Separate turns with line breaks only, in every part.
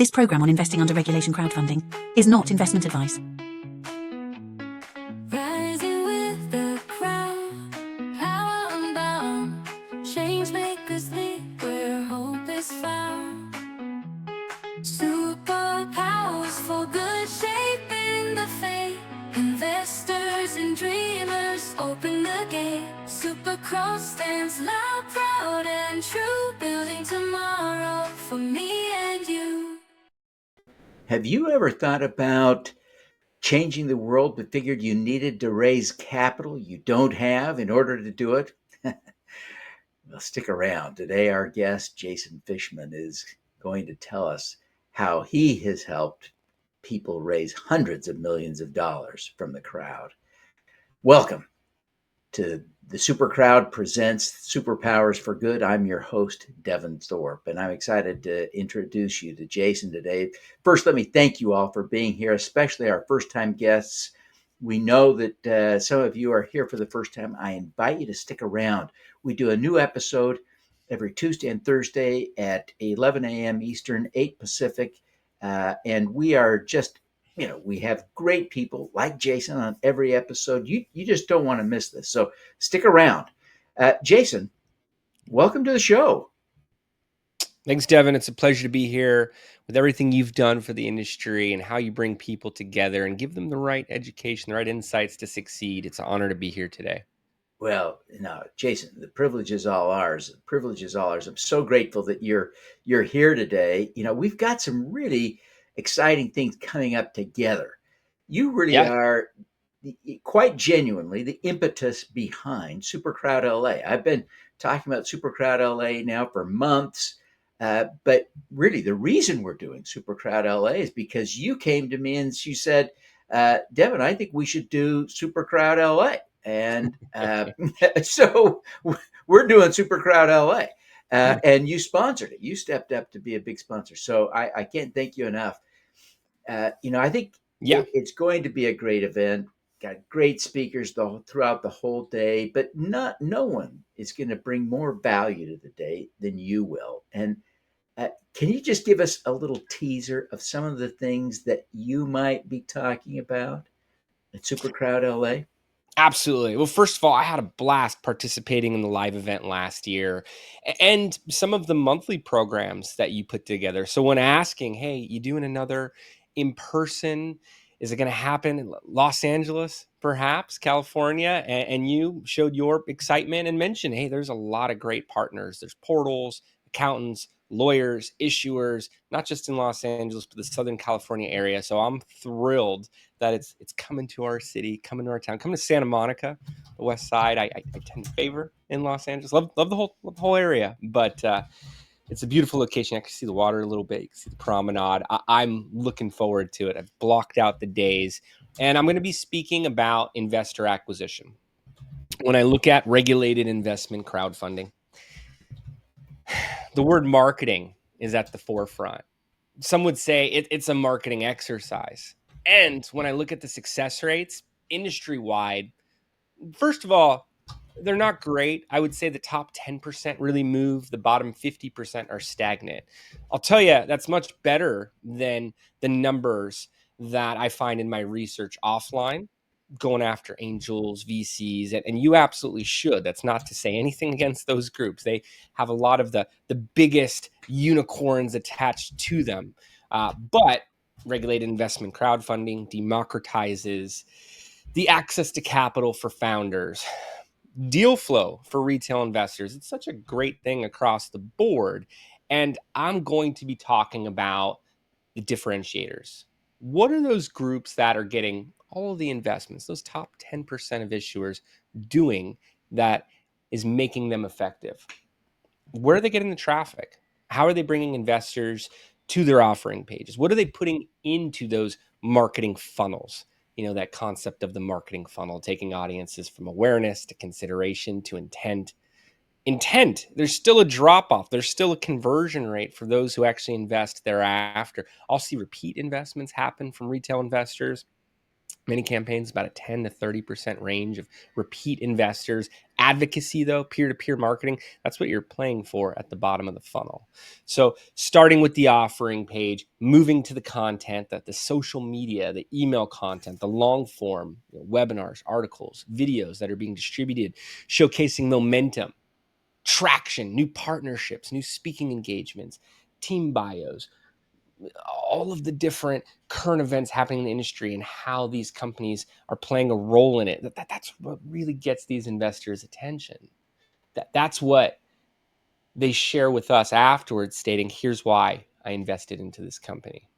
This program on investing under regulation crowdfunding is not investment advice.
Rising with the crowd, power unbound, change makers lead where hope is found. Superpowers for good, shaping the fate. Investors and dreamers open the gate. Supercrow stands loud, proud and true, building tomorrow for me and you.
Have you ever thought about changing the world but figured you needed to raise capital you don't have in order to do it? Well, stick around. Today, our guest, Jason Fishman, is going to tell us how he has helped people raise hundreds of millions of dollars from the crowd. Welcome to the Super Crowd presents Superpowers for Good. I'm your host, Devin Thorpe, and I'm excited to introduce you to Jason today. First, let me thank you all for being here, especially our first-time guests. We know that some of you are here for the first time. I invite you to stick around. We do a new episode every Tuesday and Thursday at 11 a.m. Eastern, 8 Pacific, and we are just we have great people like Jason on every episode. You just don't want to miss this. So stick around. Jason, welcome to the show.
Thanks, Devin. It's a pleasure to be here with everything you've done for the industry and how you bring people together and give them the right education, the right insights to succeed. It's an honor to be here today.
Well, no, Jason, the privilege is all ours. The privilege is all ours. I'm so grateful that you're here today. We've got some really exciting things coming up together. You really are quite genuinely the impetus behind Supercrowd LA. I've been talking about Supercrowd LA now for months, but really the reason we're doing Supercrowd LA is because you came to me and you said, Devin, I think we should do Supercrowd LA. And so we're doing Supercrowd LA. And you sponsored it. You stepped up to be a big sponsor. So I can't thank you enough. I think it's going to be a great event. Got great speakers throughout the whole day, but no one is going to bring more value to the day than you will. And can you just give us a little teaser of some of the things that you might be talking about at Supercrowd LA?
Absolutely. Well, first of all, I had a blast participating in the live event last year and some of the monthly programs that you put together. So when asking, hey, you doing another in person? Is it going to happen in Los Angeles, perhaps California? And you showed your excitement and mentioned, hey, there's a lot of great partners. There's portals, accountants, lawyers, issuers, not just in Los Angeles, but the Southern California area. So I'm thrilled that it's coming to our city, coming to our town, coming to Santa Monica, the West Side. I tend to favor in Los Angeles. Love the whole area, but it's a beautiful location. I can see the water a little bit. You can see the promenade. I'm looking forward to it. I've blocked out the days, and I'm going to be speaking about investor acquisition. When I look at regulated investment crowdfunding, the word marketing is at the forefront. Some would say it's a marketing exercise. And when I look at the success rates industry-wide, first of all, they're not great. I would say the top 10% really move. The bottom 50% are stagnant. I'll tell you, that's much better than the numbers that I find in my research offline, going after angels, VCs, and you absolutely should. That's not to say anything against those groups. They have a lot of the biggest unicorns attached to them. But regulated investment crowdfunding democratizes the access to capital for founders, deal flow for retail investors. It's such a great thing across the board. And I'm going to be talking about the differentiators. What are those groups that are getting all of the investments, those top 10% of issuers doing that is making them effective? Where are they getting the traffic? How are they bringing investors to their offering pages? What are they putting into those marketing funnels? That concept of the marketing funnel, taking audiences from awareness to consideration to intent. There's still a drop off. There's still a conversion rate for those who actually invest thereafter. I'll see repeat investments happen from retail investors. Many campaigns, about a 10 to 30% range of repeat investors. Advocacy, though, peer-to-peer marketing, that's what you're playing for at the bottom of the funnel. So starting with the offering page, moving to the content, that the social media, the email content, the long form, webinars, articles, videos that are being distributed, showcasing momentum, traction, new partnerships, new speaking engagements, team bios, all of the different current events happening in the industry and how these companies are playing a role in it. That's what really gets these investors' attention. That's what they share with us afterwards, stating, here's why I invested into this company,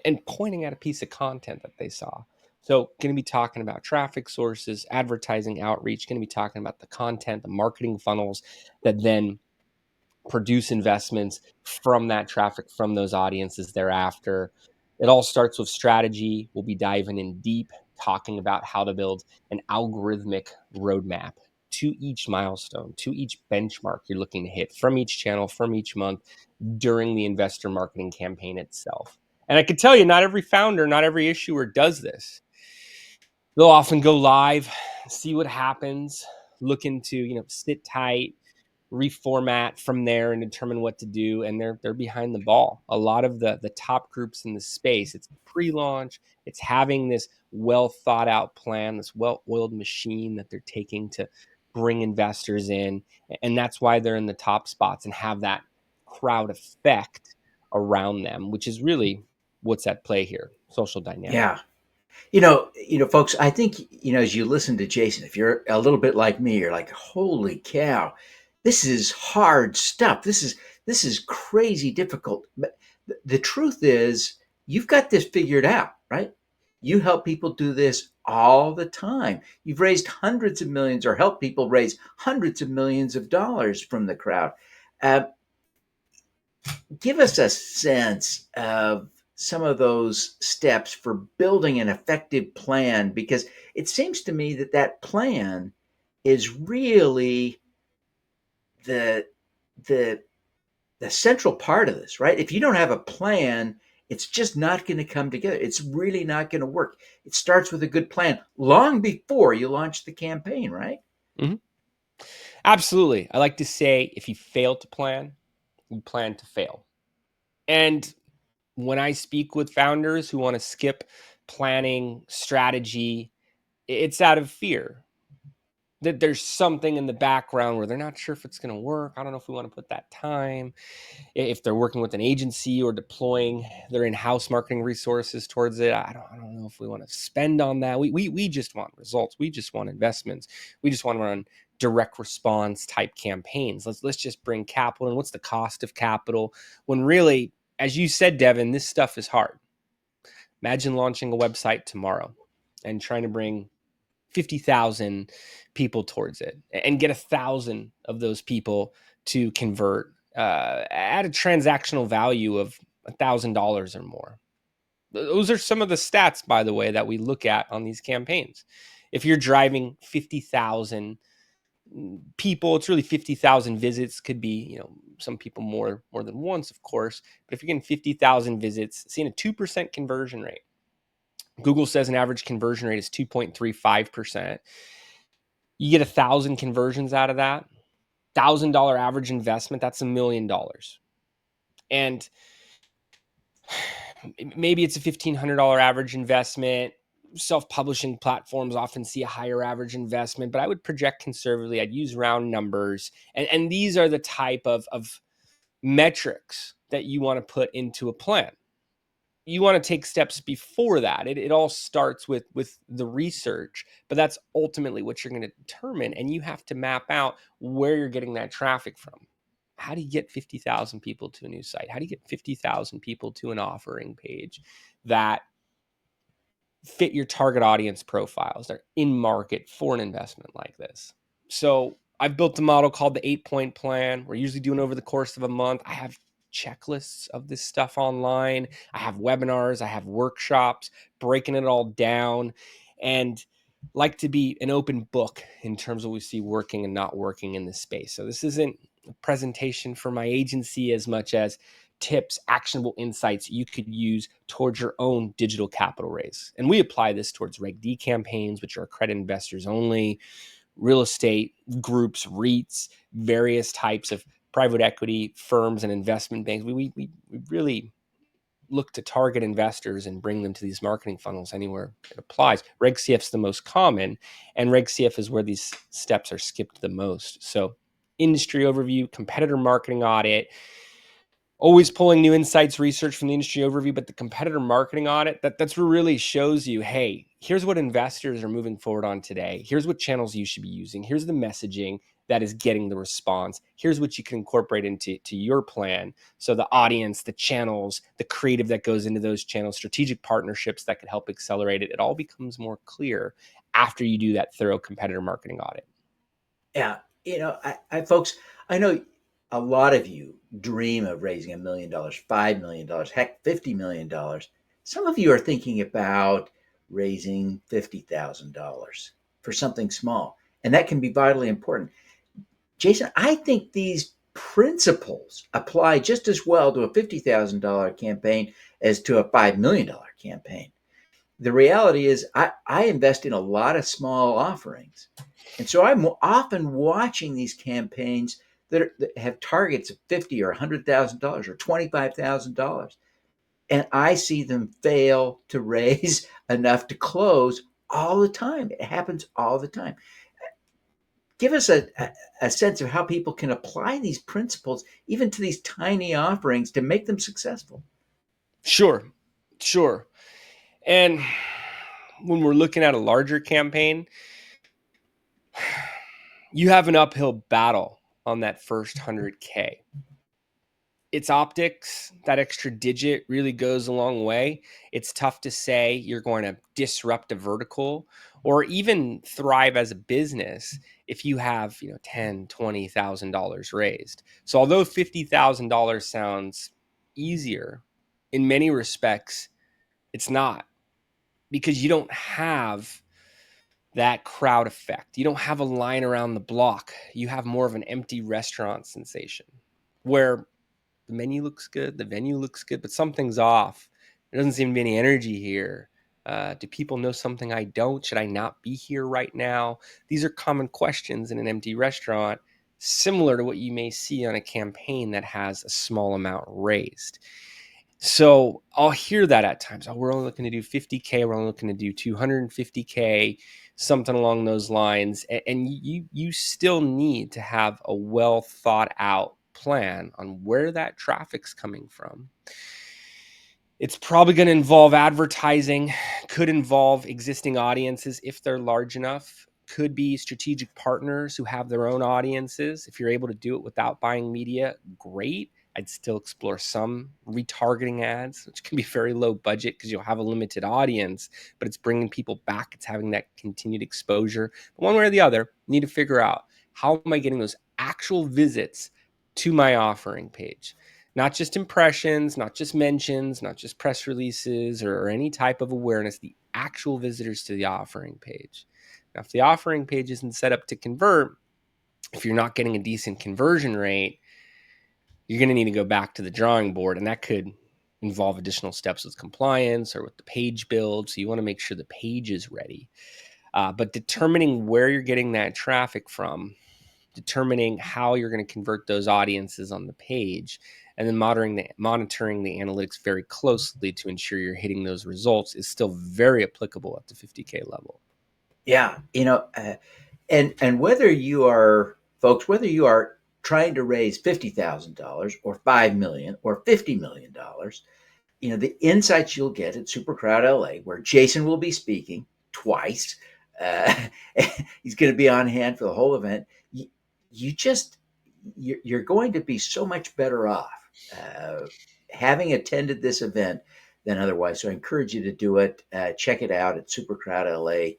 and pointing at a piece of content that they saw. So going to be talking about traffic sources, advertising outreach, going to be talking about the content, the marketing funnels that then produce investments from that traffic, from those audiences thereafter. It all starts with strategy. We'll be diving in deep, talking about how to build an algorithmic roadmap to each milestone, to each benchmark you're looking to hit from each channel, from each month during the investor marketing campaign itself. And I can tell you, not every founder, not every issuer does this. They'll often go live, see what happens, look into, sit tight, reformat from there and determine what to do, and they're behind the ball. A lot of the top groups in the space, it's pre-launch, it's having this well thought out plan, this well-oiled machine that they're taking to bring investors in, and that's why they're in the top spots and have that crowd effect around them, which is really what's at play here. Social dynamic.
Yeah. Folks, I think, as you listen to Jason, if you're a little bit like me, you're like, holy cow, this is hard stuff. This is crazy difficult. But the truth is, you've got this figured out, right? You help people do this all the time. You've raised hundreds of millions or helped people raise hundreds of millions of dollars from the crowd. Uh, Give us a sense of some of those steps for building an effective plan, because it seems to me that that plan is really the the the central part of this, right? If you don't have a plan, it's just not going to come together. It's really not going to work. It starts with a good plan long before you launch the campaign, right?
Mm-hmm. Absolutely. I like to say, if you fail to plan, you plan to fail. And when I speak with founders who want to skip planning, strategy, it's out of fear that there's something in the background where they're not sure if it's going to work. I don't know if we want to put that time. If they're working with an agency or deploying their in-house marketing resources towards it, I don't know if we want to spend on that. We just want results. We just want investments. We just want to run direct response type campaigns. Let's just bring capital. And what's the cost of capital? When really, as you said, Devin, this stuff is hard. Imagine launching a website tomorrow and trying to bring 50,000 people towards it and get 1,000 of those people to convert at a transactional value of $1,000 or more. Those are some of the stats, by the way, that we look at on these campaigns. If you're driving 50,000 people, it's really 50,000 visits. Could be, some people more than once, of course. But if you're getting 50,000 visits, seeing a 2% conversion rate, Google says an average conversion rate is 2.35%. You get 1,000 conversions out of that. $1,000 average investment, that's $1 million. And maybe it's a $1,500 average investment. Self-publishing platforms often see a higher average investment, but I would project conservatively. I'd use round numbers. And these are the type of metrics that you want to put into a plan. You want to take steps before that. It all starts with the research, but that's ultimately what you're going to determine. And you have to map out where you're getting that traffic from. How do you get 50,000 people to a new site? How do you get 50,000 people to an offering page that fit your target audience profiles? They're in market for an investment like this. So I've built a model called the 8-point plan. We're usually doing over the course of a month. I have checklists of this stuff online. I have webinars. I have workshops, breaking it all down, and like to be an open book in terms of what we see working and not working in this space. So this isn't a presentation for my agency as much as tips, actionable insights you could use towards your own digital capital raise. And we apply this towards Reg D campaigns, which are accredited investors only, real estate groups, REITs, various types of private equity firms and investment banks. We really look to target investors and bring them to these marketing funnels anywhere it applies. Reg CF is the most common, and Reg CF is where these steps are skipped the most. So industry overview, competitor marketing audit, always pulling new insights, research from the industry overview, but the competitor marketing audit, that's what really shows you, hey, here's what investors are moving forward on today. Here's what channels you should be using. Here's the messaging that is getting the response. Here's what you can incorporate into your plan. So the audience, the channels, the creative that goes into those channels, strategic partnerships that could help accelerate it. It all becomes more clear after you do that thorough competitor marketing audit.
Yeah. Folks, I know a lot of you dream of raising $1 million, $5 million, heck, $50 million. Some of you are thinking about raising $50,000 for something small, and that can be vitally important. Jason, I think these principles apply just as well to a $50,000 campaign as to a $5 million campaign. The reality is I invest in a lot of small offerings. And so I'm often watching these campaigns that have targets of $50,000 or $100,000 or $25,000. And I see them fail to raise enough to close all the time. It happens all the time. Give us a sense of how people can apply these principles even to these tiny offerings to make them successful.
Sure. And when we're looking at a larger campaign, you have an uphill battle on that first 100K. It's optics. That extra digit really goes a long way. It's tough to say you're going to disrupt a vertical or even thrive as a business if you have, $10,000, $20,000 raised. So although $50,000 sounds easier, in many respects, it's not, because you don't have that crowd effect. You don't have a line around the block. You have more of an empty restaurant sensation where the menu looks good, the venue looks good, but something's off. There doesn't seem to be any energy here. Do people know something I don't? Should I not be here right now? These are common questions in an empty restaurant, similar to what you may see on a campaign that has a small amount raised. So I'll hear that at times. Oh, we're only looking to do 50K. We're only looking to do 250K, something along those lines. And you still need to have a well thought out plan on where that traffic's coming from. It's probably going to involve advertising, could involve existing audiences if they're large enough, could be strategic partners who have their own audiences. If you're able to do it without buying media, great. I'd still explore some retargeting ads, which can be very low budget because you'll have a limited audience, but it's bringing people back. It's having that continued exposure. But one way or the other, you need to figure out, how am I getting those actual visits to my offering page? Not just impressions, not just mentions, not just press releases or any type of awareness, the actual visitors to the offering page. Now, if the offering page isn't set up to convert, if you're not getting a decent conversion rate, you're going to need to go back to the drawing board, and that could involve additional steps with compliance or with the page build. So you want to make sure the page is ready. But determining where you're getting that traffic from, determining how you're going to convert those audiences on the page, and then monitoring the analytics very closely to ensure you're hitting those results is still very applicable at the 50K level.
Yeah, and whether you are, folks, whether you are trying to raise $50,000 or $5 million or $50 million, the insights you'll get at SuperCrowd LA, where Jason will be speaking twice. He's going to be on hand for the whole event. You're going to be so much better off having attended this event than otherwise. So I encourage you to do it. Check it out at SuperCrowd LA.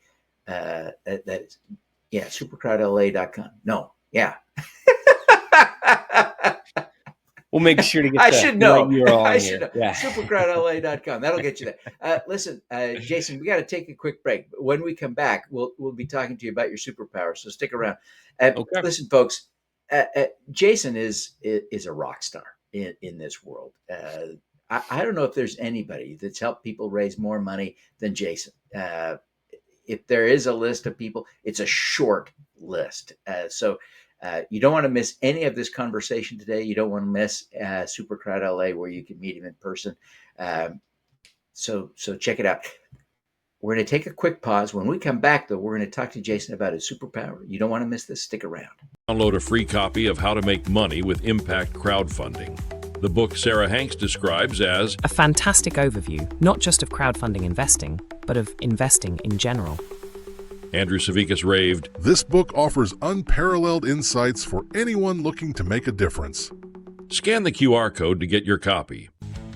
That's supercrowdla.com. No, yeah.
We'll make sure to get
I should know. I should know.
Yeah.
Supercrowdla.com. That'll get you there. Listen, Jason, we got to take a quick break. When we come back, we'll be talking to you about your superpower. So stick around.
Okay.
Listen, folks, Jason is a rock star. in this world. I don't know if there's anybody that's helped people raise more money than Jason. If there is a list of people, it's a short list. So you don't want to miss any of this conversation today. You don't want to miss Super Crowd LA, where you can meet him in person. So check it out. We're going to take a quick pause. When we come back, though, we're going to talk to Jason about his superpower. You don't want to miss this. Stick around.
Download a free copy of How to Make Money with Impact Crowdfunding. The book Sarah Hanks describes as
a fantastic overview, not just of crowdfunding investing, but of investing in general.
Andrew Savickas raved,
"This book offers unparalleled insights for anyone looking to make a difference."
Scan the QR code to get your copy.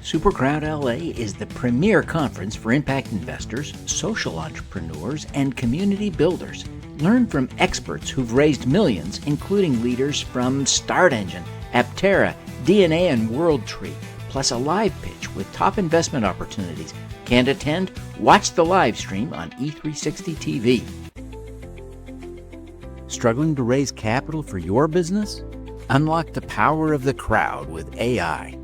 SuperCrowd LA is the premier conference for impact investors, social entrepreneurs, and community builders. Learn from experts who've raised millions, including leaders from Start Engine, Aptera, DNA, and WorldTree, plus a live pitch with top investment opportunities. Can't attend? Watch the live stream on E360 TV. Struggling to raise capital for your business? Unlock the power of the crowd with AI.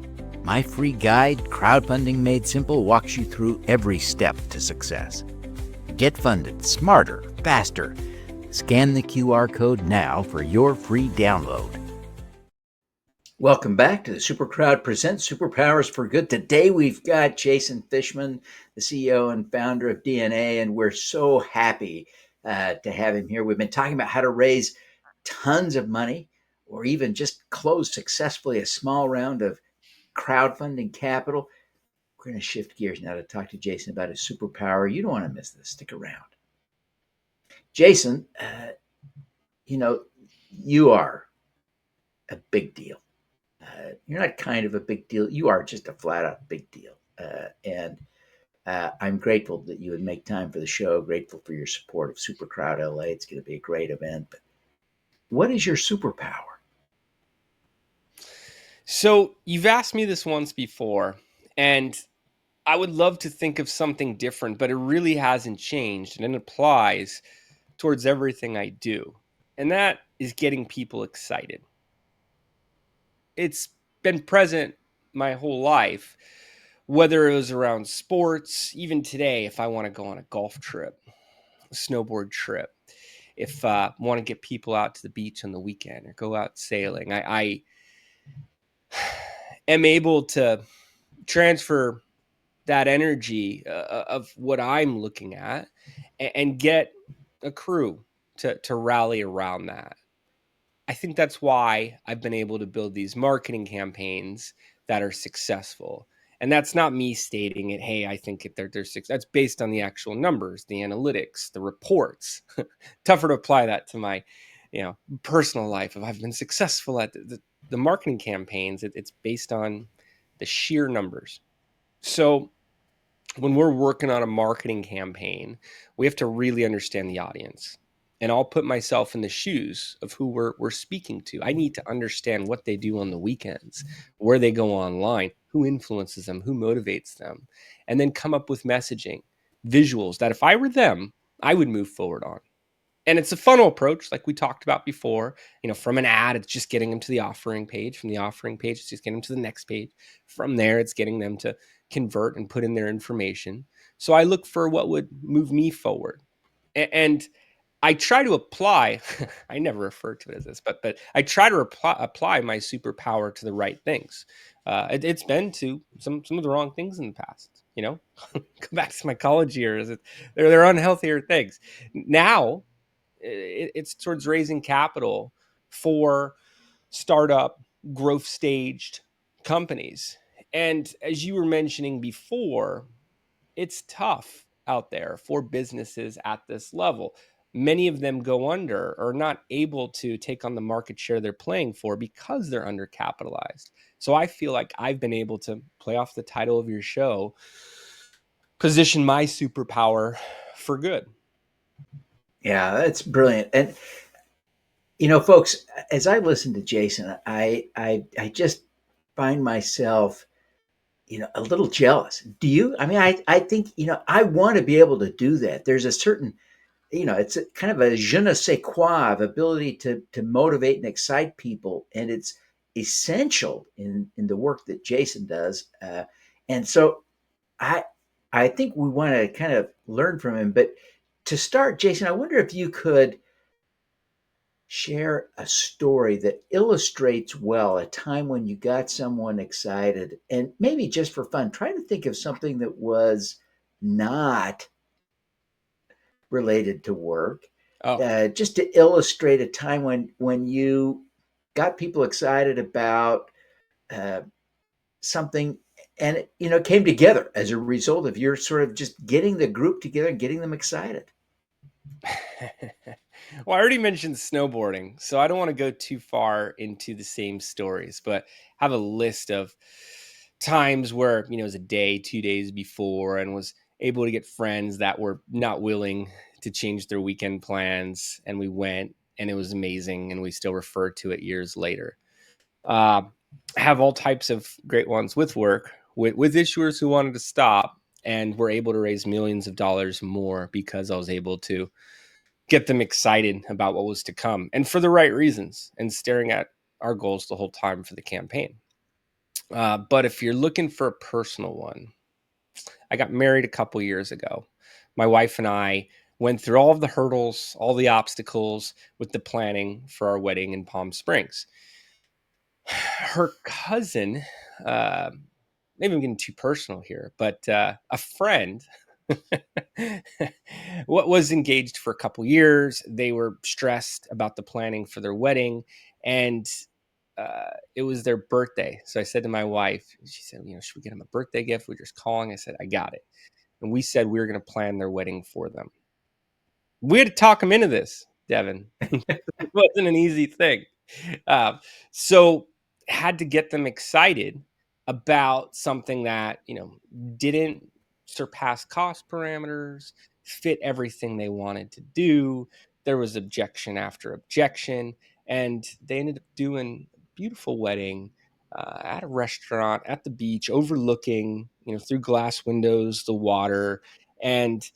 My free guide, Crowdfunding Made Simple, walks you through every step to success. Get funded smarter, faster. Scan the QR code now for your free download. Welcome back to the Super Crowd Presents Superpowers for Good. Today we've got Jason Fishman, the CEO and founder of DNA, and we're so happy to have him here. We've been talking about how to raise tons of money or even just close successfully a small round of crowdfunding capital. We're going to shift gears now to talk to Jason about his superpower. You don't want to miss this. Stick around. Jason, you are a big deal. You're not kind of a big deal. You are just a flat out big deal. And I'm grateful that you would make time for the show, grateful for your support of Super Crowd LA. It's going to be a great event. But what is your superpower?
So you've asked me this once before, and I would love to think of something different, but it really hasn't changed, and it applies towards everything I do. And that is getting people excited. It's been present my whole life, whether it was around sports, even today, if I want to go on a golf trip, a snowboard trip, if I want to get people out to the beach on the weekend or go out sailing, I am able to transfer that energy of what I'm looking at and get a crew to rally around that. I think that's why I've been able to build these marketing campaigns that are successful. And that's not me stating it, hey, I think they're successful. That's based on the actual numbers, the analytics, the reports. Tougher to apply that to my personal life. If I've been successful at the marketing campaigns, it's based on the sheer numbers. So when we're working on a marketing campaign, we have to really understand the audience. And I'll put myself in the shoes of who we're speaking to. I need to understand what they do on the weekends, where they go online, who influences them, who motivates them, and then come up with messaging, visuals that if I were them, I would move forward on. And it's a funnel approach, like we talked about before. From an ad, it's just getting them to the offering page. From the offering page, it's just getting them to the next page. From there, it's getting them to convert and put in their information. So I look for what would move me forward. And I try to apply, I never refer to it as this, but I try to apply my superpower to the right things. It's been to some of the wrong things in the past, go back to my college years. They're unhealthier things. Now it's towards raising capital for startup growth staged companies. And as you were mentioning before, it's tough out there for businesses at this level. Many of them go under or not able to take on the market share they're playing for because they're undercapitalized. So I feel like I've been able to play off the title of your show, position my superpower for good.
Yeah, that's brilliant. And folks, as I listen to Jason, I just find myself a little jealous. Do you? I mean, I think I want to be able to do that. There's a certain it's kind of a je ne sais quoi of ability to motivate and excite people. And it's essential in the work that Jason does. And so I I think we want to kind of learn from him. But to start, Jason, I wonder if you could share a story that illustrates well a time when you got someone excited, and maybe just for fun, try to think of something that was not related to work,
Oh,
just to illustrate a time when you got people excited about uh, something, and it, came together as a result of your sort of just getting the group together and getting them excited.
well, I already mentioned snowboarding, so I don't want to go too far into the same stories, but have a list of times where, it was a day, 2 days before, and was able to get friends that were not willing to change their weekend plans. And we went, and it was amazing. And we still refer to it years later. Uh, have all types of great ones with work, with issuers who wanted to stop and were able to raise millions of dollars more because I was able to get them excited about what was to come and for the right reasons, and staring at our goals the whole time for the campaign. But if you're looking for a personal one, I got married a couple years ago. My wife and I went through all of the hurdles, all the obstacles with the planning for our wedding in Palm Springs. Her cousin, uh, maybe I'm getting too personal here, but a friend what was engaged for a couple years. They were stressed about the planning for their wedding, and it was their birthday. So I said to my wife, she said, should we get them a birthday gift? We're just calling. I said, I got it. And we said we were going to plan their wedding for them. We had to talk them into this, Devin. It wasn't an easy thing. Uh, so had to get them excited about something that, didn't surpass cost parameters, fit everything they wanted to do. There was objection after objection, and they ended up doing a beautiful wedding at a restaurant at the beach, overlooking, through glass windows, the water. And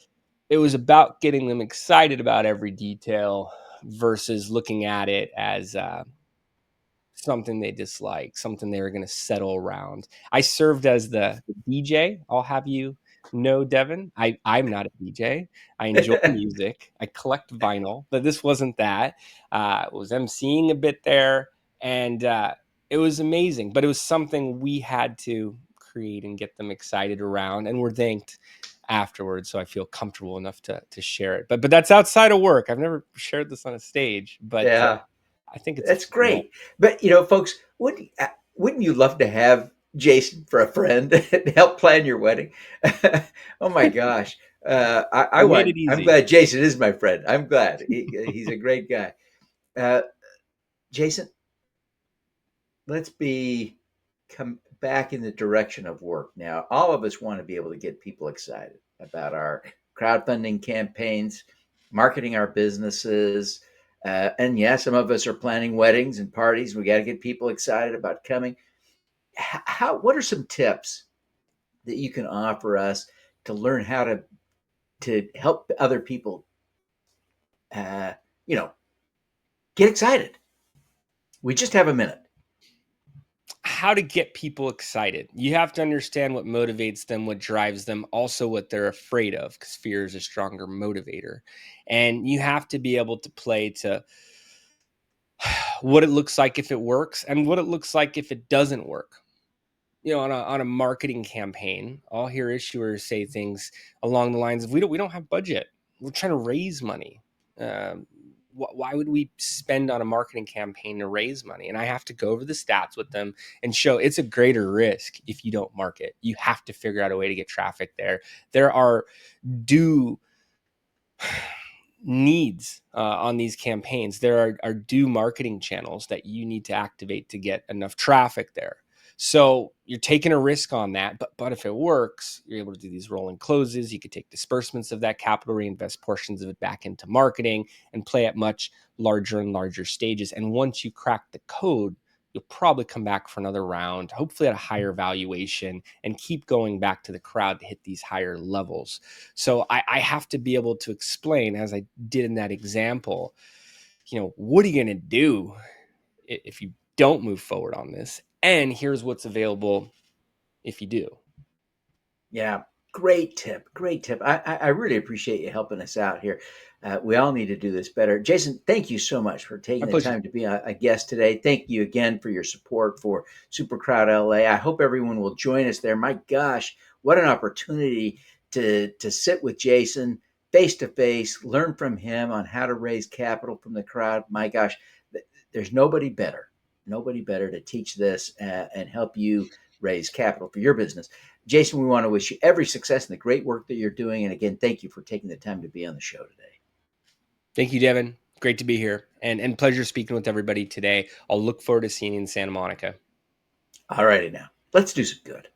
it was about getting them excited about every detail versus looking at it as something they dislike, something they were going to settle around. I served as the DJ. I'll have you know, Devin, I'm not a DJ. I enjoy music. I collect vinyl, but this wasn't that. I was emceeing a bit there, and it was amazing. But it was something we had to create and get them excited around, and were thanked afterwards. So I feel comfortable enough to share it. But that's outside of work. I've never shared this on a stage, but
Yeah.
I think it's a
That's
fun one.
great. But folks, wouldn't you love to have Jason for a friend to help plan your wedding? Oh my gosh.
You made it
I'm
easy.
glad Jason is my friend. I'm glad. He's a great guy. Uh, Jason, let's come back in the direction of work now. All of us want to be able to get people excited about our crowdfunding campaigns, marketing our businesses, and yeah, some of us are planning weddings and parties. We got to get people excited about coming. How? What are some tips that you can offer us to learn how to help other people? Uh, you know, get excited. We just have a minute.
How to get people excited. You have to understand what motivates them, what drives them, also what they're afraid of, because fear is a stronger motivator. And you have to be able to play to what it looks like if it works and what it looks like if it doesn't work. On a marketing campaign, I'll hear issuers say things along the lines of, "We don't have budget. We're trying to raise money. Um, why would we spend on a marketing campaign to raise money?" And I have to go over the stats with them and show it's a greater risk if you don't market. You have to figure out a way to get traffic there. There are due needs on these campaigns. There are due marketing channels that you need to activate to get enough traffic there. So you're taking a risk on that, but if it works, you're able to do these rolling closes. You could take disbursements of that capital, reinvest portions of it back into marketing, and play at much larger and larger stages. And once you crack the code, you'll probably come back for another round, hopefully at a higher valuation, and keep going back to the crowd to hit these higher levels. So I have to be able to explain, as I did in that example, what are you going to do if you don't move forward on this. And here's what's available if you do.
Yeah, great tip. Great tip. I really appreciate you helping us out here. We all need to do this better. Jason, thank you so much for taking
My
the
pleasure.
time to be a guest today. Thank you again for your support for Super Crowd LA. I hope everyone will join us there. My gosh, what an opportunity to sit with Jason face to face, learn from him on how to raise capital from the crowd. My gosh, there's nobody better to teach this and help you raise capital for your business. Jason, we want to wish you every success in the great work that you're doing. And again, thank you for taking the time to be on the show today.
Thank you, Devin. Great to be here, and pleasure speaking with everybody today. I'll look forward to seeing you in Santa Monica.
All righty now, let's do some good.